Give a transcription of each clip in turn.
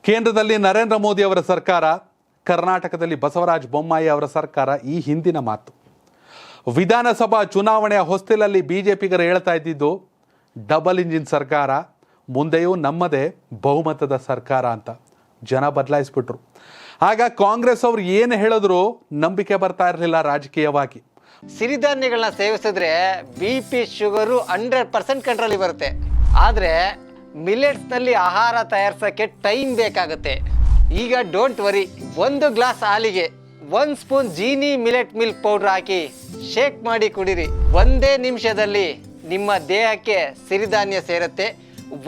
ಕೇಂದ್ರದಲ್ಲಿ ನರೇಂದ್ರ ಮೋದಿ ಅವರ ಸರ್ಕಾರ, ಕರ್ನಾಟಕದಲ್ಲಿ ಬಸವರಾಜ ಬೊಮ್ಮಾಯಿ ಅವರ ಸರ್ಕಾರ. ಈ ಹಿಂದಿನ ಮಾತು. ವಿಧಾನಸಭಾ ಚುನಾವಣೆಯ ಹೊಸ್ತಿಲಲ್ಲಿ ಬಿಜೆಪಿಗರು ಹೇಳ್ತಾ ಇದ್ದಿದ್ದು ಡಬಲ್ ಇಂಜಿನ್ ಸರ್ಕಾರ, ಮುಂದೆಯೂ ನಮ್ಮದೇ ಬಹುಮತದ ಸರ್ಕಾರ ಅಂತ. ಜನ ಬದಲಾಯಿಸ್ಬಿಟ್ರು. ಆಗ ಕಾಂಗ್ರೆಸ್ ಅವರು ಏನು ಹೇಳಿದ್ರು ನಂಬಿಕೆ ಬರ್ತಾ ಇರಲಿಲ್ಲ ರಾಜಕೀಯವಾಗಿ. ಸಿರಿಧಾನ್ಯಗಳನ್ನ ಸೇವಿಸಿದ್ರೆ BP ಶುಗರು 100% ಕಂಟ್ರೋಲಿಗೆ ಬರುತ್ತೆ. ಆದರೆ ಮಿಲೆಟ್ಸ್ನಲ್ಲಿ ಆಹಾರ ತಯಾರಿಸೋಕ್ಕೆ ಟೈಮ್ ಬೇಕಾಗುತ್ತೆ. ಈಗ ಡೋಂಟ್ ವರಿ, 1 ಗ್ಲಾಸ್ ಹಾಲಿಗೆ 1 spoon Jeeni millet milk powder ಹಾಕಿ ಶೇಕ್ ಮಾಡಿ ಕುಡಿರಿ. ಒಂದೇ ನಿಮಿಷದಲ್ಲಿ ನಿಮ್ಮ ದೇಹಕ್ಕೆ ಸಿರಿಧಾನ್ಯ ಸೇರುತ್ತೆ.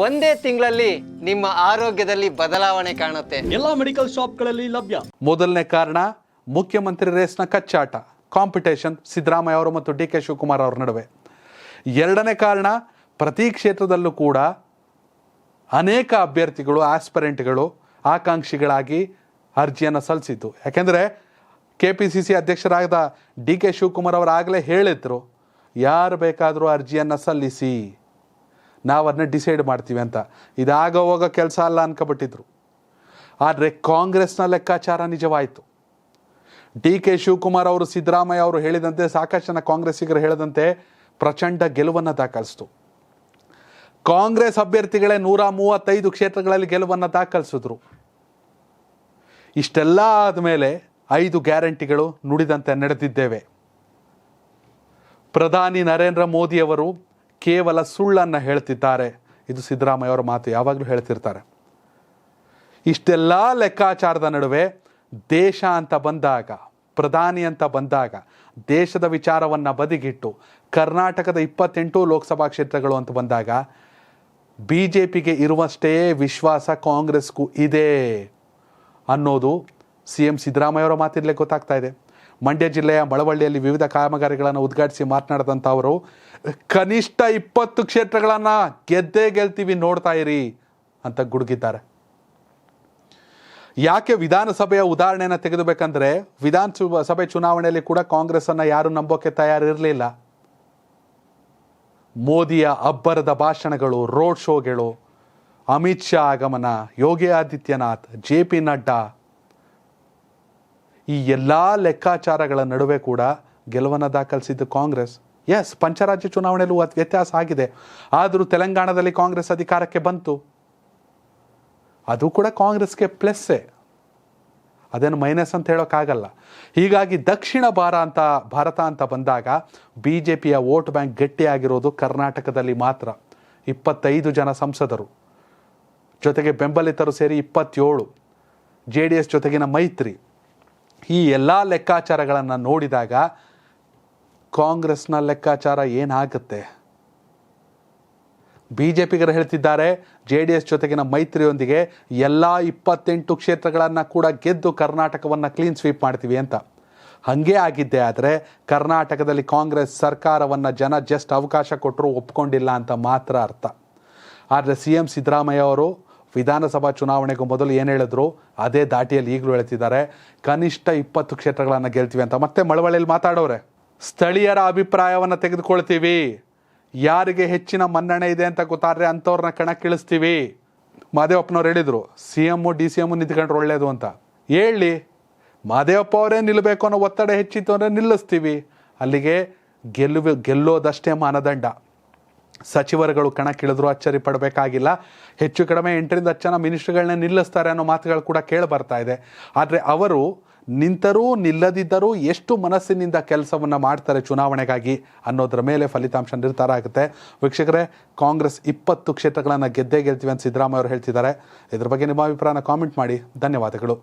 ಒಂದೇ ತಿಂಗಳಲ್ಲಿ ನಿಮ್ಮ ಆರೋಗ್ಯದಲ್ಲಿ ಬದಲಾವಣೆ ಕಾಣುತ್ತೆ. ಎಲ್ಲಾ ಮೆಡಿಕಲ್ ಶಾಪ್ಗಳಲ್ಲಿ ಲಭ್ಯ. ಮೊದಲನೇ ಕಾರಣ ಮುಖ್ಯಮಂತ್ರಿ ರೇಸ್ನ ಕಚ್ಚಾಟ, ಕಾಂಪಿಟೇಷನ್ ಸಿದ್ದರಾಮಯ್ಯ ಅವರು ಮತ್ತು DK ಶಿವಕುಮಾರ್ ಅವರ ನಡುವೆ. ಎರಡನೇ ಕಾರಣ, ಪ್ರತಿ ಕ್ಷೇತ್ರದಲ್ಲೂ ಕೂಡ ಅನೇಕ ಅಭ್ಯರ್ಥಿಗಳು, ಆಸ್ಪರೆಂಟ್ಗಳು, ಆಕಾಂಕ್ಷಿಗಳಾಗಿ ಅರ್ಜಿಯನ್ನು ಸಲ್ಲಿಸಿದ್ದು. ಯಾಕೆಂದರೆ KPCC ಅಧ್ಯಕ್ಷರಾದ DK ಶಿವಕುಮಾರ್ ಅವರು ಆಗಲೇ ಹೇಳಿದ್ರು, ಯಾರು ಬೇಕಾದರೂ ಅರ್ಜಿಯನ್ನು ಸಲ್ಲಿಸಿ, ನಾವು ಅದನ್ನ ಡಿಸೈಡ್ ಮಾಡ್ತೀವಿ ಅಂತ. ಇದಾಗ ಹೋಗೋ ಕೆಲಸ ಅಲ್ಲ ಅನ್ಕೊಬಿಟ್ಟಿದ್ರು. ಆದರೆ ಕಾಂಗ್ರೆಸ್ನ ಲೆಕ್ಕಾಚಾರ ನಿಜವಾಯಿತು. DK ಶಿವಕುಮಾರ್ ಅವರು ಸಿದ್ದರಾಮಯ್ಯ ಅವರು ಹೇಳಿದಂತೆ, ಸಾಕಷ್ಟು ಜನ ಕಾಂಗ್ರೆಸ್ಸಿಗರು ಹೇಳಿದಂತೆ ಪ್ರಚಂಡ ಗೆಲುವನ್ನು ದಾಖಲಿಸಿತು. ಕಾಂಗ್ರೆಸ್ ಅಭ್ಯರ್ಥಿಗಳೇ 135 ಕ್ಷೇತ್ರಗಳಲ್ಲಿ ಗೆಲುವನ್ನು ದಾಖಲಿಸಿದ್ರು. ಇಷ್ಟೆಲ್ಲ ಆದಮೇಲೆ 5 ಗ್ಯಾರಂಟಿಗಳು ನುಡಿದಂತೆ ನಡೆದಿದ್ದೇವೆ. ಪ್ರಧಾನಿ ನರೇಂದ್ರ ಮೋದಿಯವರು ಕೇವಲ ಸುಳ್ಳನ್ನು ಹೇಳ್ತಿದ್ದಾರೆ. ಇದು ಸಿದ್ದರಾಮಯ್ಯ ಅವರ ಮಾತು, ಯಾವಾಗಲೂ ಹೇಳ್ತಿರ್ತಾರೆ. ಇಷ್ಟೆಲ್ಲ ಲೆಕ್ಕಾಚಾರದ ನಡುವೆ ದೇಶ ಅಂತ ಬಂದಾಗ, ಪ್ರಧಾನಿ ಅಂತ ಬಂದಾಗ, ದೇಶದ ವಿಚಾರವನ್ನು ಬದಿಗಿಟ್ಟು ಕರ್ನಾಟಕದ 28 ಲೋಕಸಭಾ ಕ್ಷೇತ್ರಗಳು ಅಂತ ಬಂದಾಗ BJPಗೆ ಇರುವಷ್ಟೇ ವಿಶ್ವಾಸ ಕಾಂಗ್ರೆಸ್ಗೂ ಇದೆ ಅನ್ನೋದು CM ಸಿದ್ದರಾಮಯ್ಯ ಅವರ ಮಾತಿನಲ್ಲೇ ಗೊತ್ತಾಗ್ತಾ ಇದೆ. ಮಂಡ್ಯ ಜಿಲ್ಲೆಯ ಮಳವಳ್ಳಿಯಲ್ಲಿ ವಿವಿಧ ಕಾಮಗಾರಿಗಳನ್ನು ಉದ್ಘಾಟಿಸಿ ಮಾತನಾಡಿದಂಥ ಅವರು, ಕನಿಷ್ಠ 20 ಕ್ಷೇತ್ರಗಳನ್ನು ಗೆದ್ದೇ ಗೆಲ್ತೀವಿ, ನೋಡ್ತಾ ಇರಿ ಅಂತ ಗುಡುಗಿದ್ದಾರೆ. ಯಾಕೆ ವಿಧಾನಸಭೆಯ ಉದಾಹರಣೆಯನ್ನು ತೆಗೆದುಬೇಕಂದ್ರೆ, ವಿಧಾನಸಭೆ ಚುನಾವಣೆಯಲ್ಲಿ ಕೂಡ ಕಾಂಗ್ರೆಸ್ಸನ್ನು ಯಾರು ನಂಬೋಕೆ ತಯಾರಿರಲಿಲ್ಲ. ಮೋದಿಯ ಅಬ್ಬರದ ಭಾಷಣಗಳು, ರೋಡ್ ಶೋಗಳು, ಅಮಿತ್ ಶಾ ಆಗಮನ, ಯೋಗಿ ಆದಿತ್ಯನಾಥ್, JP ನಡ್ಡಾ, ಈ ಎಲ್ಲ ಲೆಕ್ಕಾಚಾರಗಳ ನಡುವೆ ಕೂಡ ಗೆಲುವನ್ನು ದಾಖಲಿಸಿದ್ದು ಕಾಂಗ್ರೆಸ್. ಎಸ್, ಪಂಚರಾಜ್ಯ ಚುನಾವಣೆಯಲ್ಲೂ ವ್ಯತ್ಯಾಸ ಆಗಿದೆ. ಆದರೂ ತೆಲಂಗಾಣದಲ್ಲಿ ಕಾಂಗ್ರೆಸ್ ಅಧಿಕಾರಕ್ಕೆ ಬಂತು. ಅದು ಕೂಡ ಕಾಂಗ್ರೆಸ್ಗೆ ಪ್ಲಸ್ಸೇ, ಅದೇನು ಮೈನಸ್ ಅಂತ ಹೇಳೋಕ್ಕಾಗಲ್ಲ. ಹೀಗಾಗಿ ದಕ್ಷಿಣ ಭಾರತ ಅಂತ ಬಂದಾಗ BJPಯ ವೋಟ್ ಬ್ಯಾಂಕ್ ಗಟ್ಟಿಯಾಗಿರೋದು ಕರ್ನಾಟಕದಲ್ಲಿ ಮಾತ್ರ. 25 ಜನ ಸಂಸದರು, ಜೊತೆಗೆ ಬೆಂಬಲಿತರು ಸೇರಿ 27, JDS ಜೊತೆಗಿನ ಮೈತ್ರಿ, ಈ ಎಲ್ಲ ಲೆಕ್ಕಾಚಾರಗಳನ್ನು ನೋಡಿದಾಗ ಕಾಂಗ್ರೆಸ್ನ ಲೆಕ್ಕಾಚಾರ ಏನಾಗುತ್ತೆ? BJPಗರು ಹೇಳ್ತಿದ್ದಾರೆ, JDS ಜೊತೆಗಿನ ಮೈತ್ರಿಯೊಂದಿಗೆ ಎಲ್ಲ 28 ಕ್ಷೇತ್ರಗಳನ್ನು ಕೂಡ ಗೆದ್ದು ಕರ್ನಾಟಕವನ್ನು ಕ್ಲೀನ್ ಸ್ವೀಪ್ ಮಾಡ್ತೀವಿ ಅಂತ. ಹಾಗೇ ಆಗಿದ್ದೆ ಆದರೆ ಕರ್ನಾಟಕದಲ್ಲಿ ಕಾಂಗ್ರೆಸ್ ಸರ್ಕಾರವನ್ನು ಜನ ಜಸ್ಟ್ ಅವಕಾಶ ಕೊಟ್ಟರು ಒಪ್ಕೊಂಡಿಲ್ಲ ಅಂತ ಮಾತ್ರ ಅರ್ಥ. ಆದರೆ CM ಸಿದ್ದರಾಮಯ್ಯ ಅವರು ವಿಧಾನಸಭಾ ಚುನಾವಣೆಗೂ ಮೊದಲು ಏನು ಹೇಳಿದ್ರು ಅದೇ ದಾಟಿಯಲ್ಲಿ ಈಗಲೂ ಹೇಳ್ತಿದ್ದಾರೆ, ಕನಿಷ್ಠ 20 ಕ್ಷೇತ್ರಗಳನ್ನು ಗೆಲ್ತೀವಿ ಅಂತ. ಮತ್ತೆ ಮಳವಳ್ಳಿಯಲ್ಲಿ ಮಾತಾಡೋರೆ, ಸ್ಥಳೀಯರ ಅಭಿಪ್ರಾಯವನ್ನು ತೆಗೆದುಕೊಳ್ತೀವಿ, ಯಾರಿಗೆ ಹೆಚ್ಚಿನ ಮನ್ನಣೆ ಇದೆ ಅಂತ ಗೊತ್ತಾದ್ರೆ ಅಂಥವ್ರನ್ನ ಕಣಕ್ಕಿಳಿಸ್ತೀವಿ. ಮಾದೇವಪ್ಪನವ್ರು ಹೇಳಿದರು, CM DCM ನಿಂತ್ಕೊಂಡ್ರೆ ಒಳ್ಳೇದು ಅಂತ. ಹೇಳಿ, ಮಾದೇವಪ್ಪ ಅವರೇ ನಿಲ್ಲಬೇಕು ಅನ್ನೋ ಒತ್ತಡ ಹೆಚ್ಚಿತ್ತು ಅಂದರೆ ನಿಲ್ಲಿಸ್ತೀವಿ. ಅಲ್ಲಿಗೆ ಗೆಲ್ಲೋದಷ್ಟೇ ಮಾನದಂಡ. ಸಚಿವರುಗಳು ಕಣಕ್ಕಿಳಿದ್ರು ಅಚ್ಚರಿ ಪಡಬೇಕಾಗಿಲ್ಲ. ಹೆಚ್ಚು ಕಡಿಮೆ 8 ರಿಂದ 10 ಜನ ಮಿನಿಸ್ಟ್ರಿಗಳನ್ನೇ ನಿಲ್ಲಿಸ್ತಾರೆ ಅನ್ನೋ ಮಾತುಗಳು ಕೂಡ ಕೇಳಿ ಬರ್ತಾ ಇದೆ. ಆದರೆ ಅವರು ನಿಂತರೂ ನಿಲ್ಲದಿದ್ದರೂ ಎಷ್ಟು ಮನಸ್ಸಿನಿಂದ ಕೆಲಸವನ್ನು ಮಾಡ್ತಾರೆ ಚುನಾವಣೆಗಾಗಿ ಅನ್ನೋದ್ರ ಮೇಲೆ ಫಲಿತಾಂಶ ನಿರ್ಧಾರ ಆಗುತ್ತೆ. ವೀಕ್ಷಕರೇ, ಕಾಂಗ್ರೆಸ್ 20 ಕ್ಷೇತ್ರಗಳನ್ನು ಗೆದ್ದೇ ಗೆಲ್ತೀವಿ ಅಂತ ಸಿದ್ದರಾಮಯ್ಯ ಅವರು ಹೇಳ್ತಿದ್ದಾರೆ. ಇದ್ರ ಬಗ್ಗೆ ನಿಮ್ಮ ಅಭಿಪ್ರಾಯನ ಕಾಮೆಂಟ್ ಮಾಡಿ. ಧನ್ಯವಾದಗಳು.